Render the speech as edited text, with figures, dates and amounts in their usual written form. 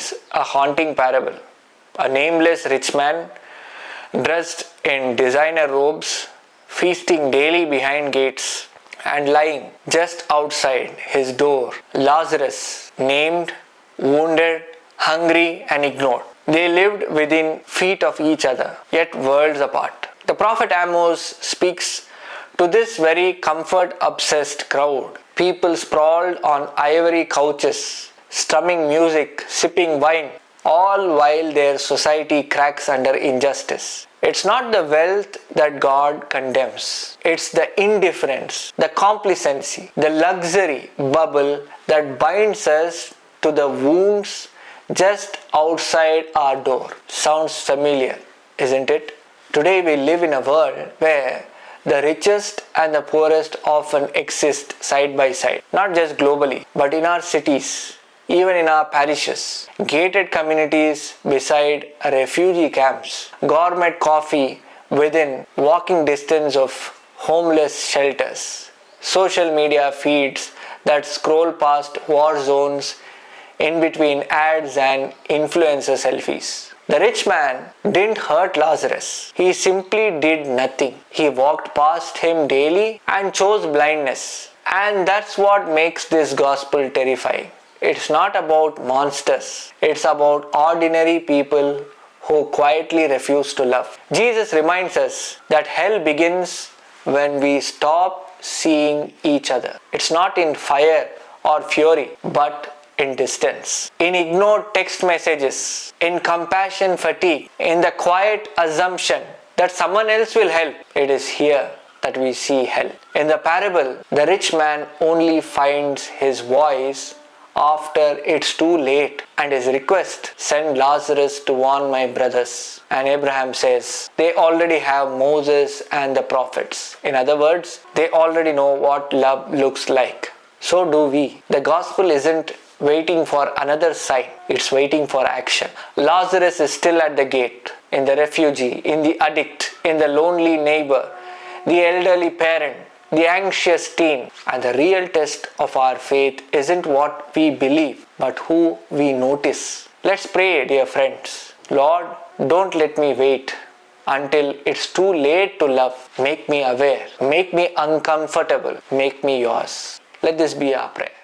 begins a haunting parable. A nameless rich man, dressed in designer robes, feasting daily behind gates, and lying just outside his door, Lazarus, named, wounded, hungry, and ignored. They lived within feet of each other, yet worlds apart. The prophet Amos speaks to this very comfort-obsessed crowd. People sprawled on ivory couches, strumming music, sipping wine, all while their society cracks under injustice. It's not the wealth that God condemns. It's the indifference, the complacency, the luxury bubble that binds us to the wounds just outside our door. Sounds familiar, isn't it? Today we live in a world where the richest and the poorest often exist side by side, not just globally, but in our cities, even in our parishes, gated communities beside refugee camps, gourmet coffee within walking distance of homeless shelters, social media feeds that scroll past war zones in between ads and influencer selfies. The rich man didn't hurt Lazarus. He simply did nothing. He walked past him daily and chose blindness. And that's what makes this gospel terrifying. It's not about monsters. It's about ordinary people who quietly refuse to love. Jesus reminds us that hell begins when we stop seeing each other. It's not in fire or fury, but in distance, in ignored text messages, in compassion fatigue, in the quiet assumption that someone else will help. It is here that we see hell. In the parable, the rich man only finds his voice after it's too late, and his request, send Lazarus to warn my brothers. And Abraham says, they already have Moses and the prophets. In other words, they already know what love looks like. So do we. The gospel isn't waiting for another sign, it's waiting for action. Lazarus is still at the gate, in the refugee, in the addict, in the lonely neighbor, the elderly parent, the anxious teen. And the real test of our faith isn't what we believe, but who we notice. Let's pray, dear friends. Lord, don't let me wait until it's too late to love. Make me aware, make me uncomfortable, make me yours. Let this be our prayer.